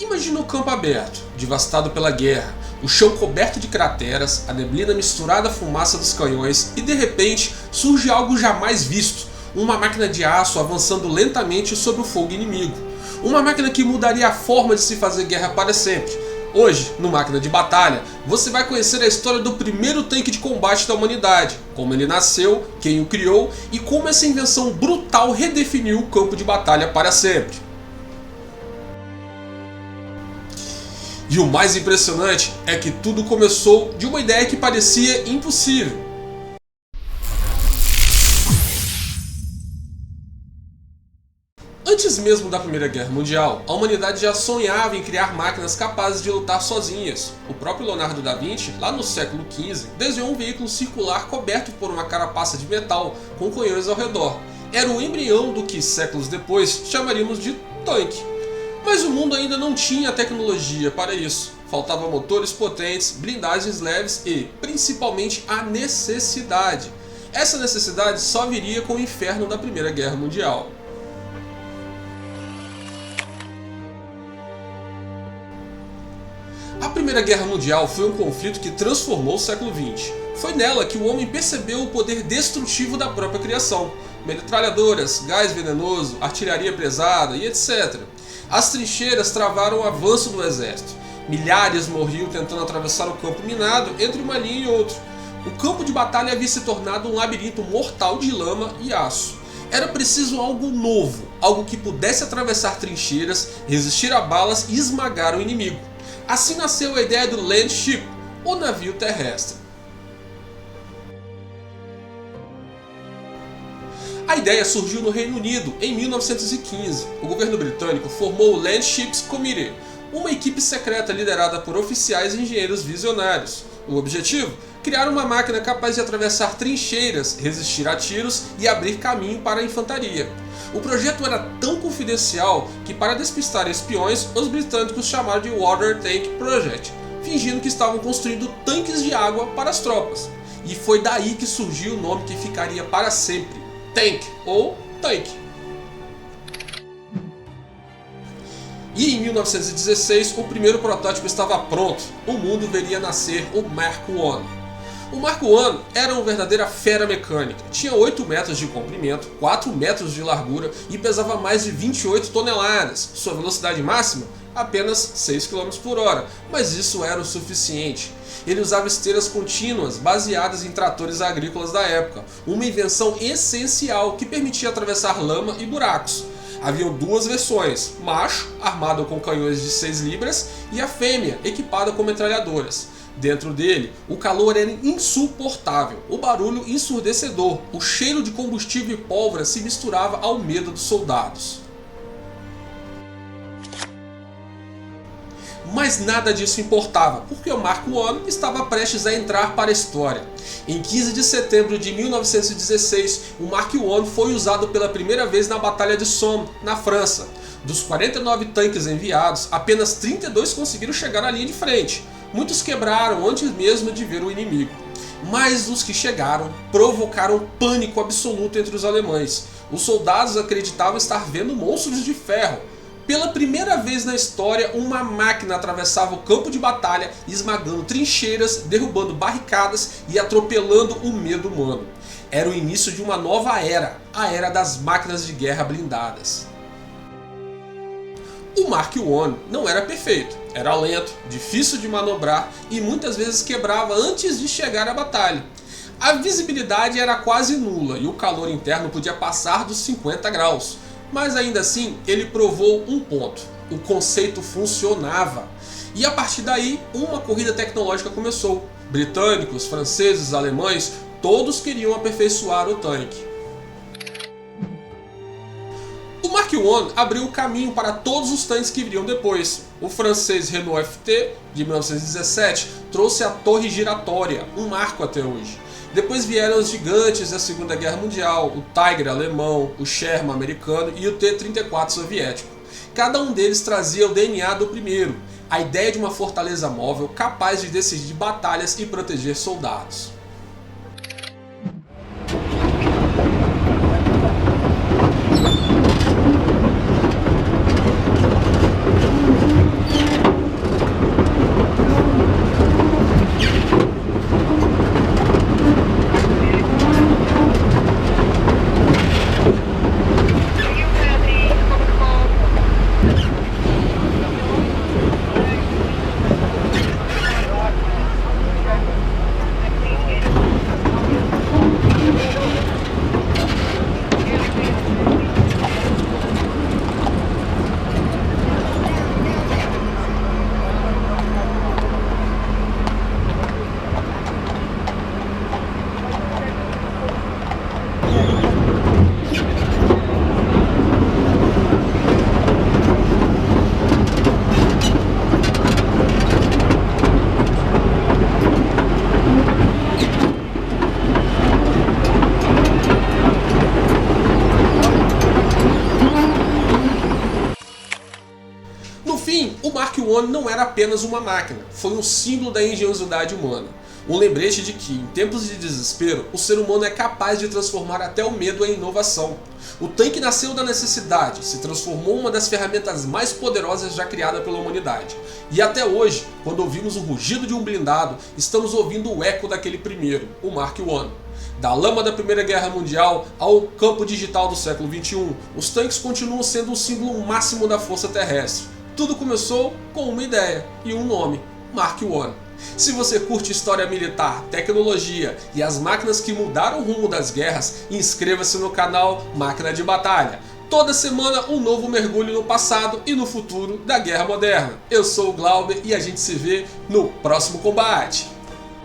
Imagina o campo aberto, devastado pela guerra, o chão coberto de crateras, a neblina misturada à fumaça dos canhões e de repente surge algo jamais visto, uma máquina de aço avançando lentamente sobre o fogo inimigo. Uma máquina que mudaria a forma de se fazer guerra para sempre. Hoje, no Máquina de Batalha, você vai conhecer a história do primeiro tanque de combate da humanidade, como ele nasceu, quem o criou e como essa invenção brutal redefiniu o campo de batalha para sempre. E o mais impressionante é que tudo começou de uma ideia que parecia impossível. Antes mesmo da Primeira Guerra Mundial, a humanidade já sonhava em criar máquinas capazes de lutar sozinhas. O próprio Leonardo da Vinci, lá no século XV, desenhou um veículo circular coberto por uma carapaça de metal com canhões ao redor. Era o embrião do que, séculos depois, chamaríamos de tanque. Mas o mundo ainda não tinha tecnologia para isso. Faltavam motores potentes, blindagens leves e, principalmente, a necessidade. Essa necessidade só viria com o inferno da Primeira Guerra Mundial. A Primeira Guerra Mundial foi um conflito que transformou o século XX. Foi nela que o homem percebeu o poder destrutivo da própria criação. Metralhadoras, gás venenoso, artilharia pesada e etc. As trincheiras travaram o avanço do exército. Milhares morriam tentando atravessar o campo minado entre uma linha e outra. O campo de batalha havia se tornado um labirinto mortal de lama e aço. Era preciso algo novo, algo que pudesse atravessar trincheiras, resistir a balas e esmagar o inimigo. Assim nasceu a ideia do Land Ship, o navio terrestre. A ideia surgiu no Reino Unido em 1915. O governo britânico formou o Land Ships Committee, uma equipe secreta liderada por oficiais e engenheiros visionários. O objetivo? Criar uma máquina capaz de atravessar trincheiras, resistir a tiros e abrir caminho para a infantaria. O projeto era tão confidencial que, para despistar espiões, os britânicos chamaram de Water Tank Project, fingindo que estavam construindo tanques de água para as tropas. E foi daí que surgiu o nome que ficaria para sempre, Tank ou tanque. E em 1916 o primeiro protótipo estava pronto, o mundo veria nascer o Mark I. O Mark I era uma verdadeira fera mecânica, tinha 8 metros de comprimento, 4 metros de largura e pesava mais de 28 toneladas. Sua velocidade máxima? Apenas 6 km por hora, mas isso era o suficiente. Ele usava esteiras contínuas baseadas em tratores agrícolas da época, uma invenção essencial que permitia atravessar lama e buracos. Haviam duas versões, macho, armado com canhões de 6 libras, e a fêmea, equipada com metralhadoras. Dentro dele, o calor era insuportável, o barulho ensurdecedor, o cheiro de combustível e pólvora se misturava ao medo dos soldados. Mas nada disso importava, porque o Mark I estava prestes a entrar para a história. Em 15 de setembro de 1916, o Mark I foi usado pela primeira vez na Batalha de Somme, na França. Dos 49 tanques enviados, apenas 32 conseguiram chegar à linha de frente. Muitos quebraram antes mesmo de ver o inimigo. Mas os que chegaram provocaram pânico absoluto entre os alemães. Os soldados acreditavam estar vendo monstros de ferro. Pela primeira vez na história, uma máquina atravessava o campo de batalha, esmagando trincheiras, derrubando barricadas e atropelando o medo humano. Era o início de uma nova era, a era das máquinas de guerra blindadas. O Mark I não era perfeito, era lento, difícil de manobrar e muitas vezes quebrava antes de chegar à batalha. A visibilidade era quase nula e o calor interno podia passar dos 50 graus. Mas ainda assim, ele provou um ponto: o conceito funcionava. E a partir daí, uma corrida tecnológica começou. Britânicos, franceses, alemães, todos queriam aperfeiçoar o tanque. O Mark I abriu o caminho para todos os tanques que viriam depois. O francês Renault FT, de 1917, trouxe a torre giratória, um marco até hoje. Depois vieram os gigantes da Segunda Guerra Mundial, o Tiger alemão, o Sherman americano e o T-34 soviético. Cada um deles trazia o DNA do primeiro, a ideia de uma fortaleza móvel capaz de decidir batalhas e proteger soldados. fim, o Mark I não era apenas uma máquina, foi um símbolo da engenhosidade humana. Um lembrete de que, em tempos de desespero, o ser humano é capaz de transformar até o medo em inovação. O tanque nasceu da necessidade, se transformou em uma das ferramentas mais poderosas já criada pela humanidade. E até hoje, quando ouvimos o rugido de um blindado, estamos ouvindo o eco daquele primeiro, o Mark I. Da lama da Primeira Guerra Mundial ao campo digital do século XXI, os tanques continuam sendo o símbolo máximo da força terrestre. Tudo começou com uma ideia e um nome, Mark I. Se você curte história militar, tecnologia e as máquinas que mudaram o rumo das guerras, inscreva-se no canal Máquina de Batalha. Toda semana um novo mergulho no passado e no futuro da guerra moderna. Eu sou o Glauber e a gente se vê no próximo combate.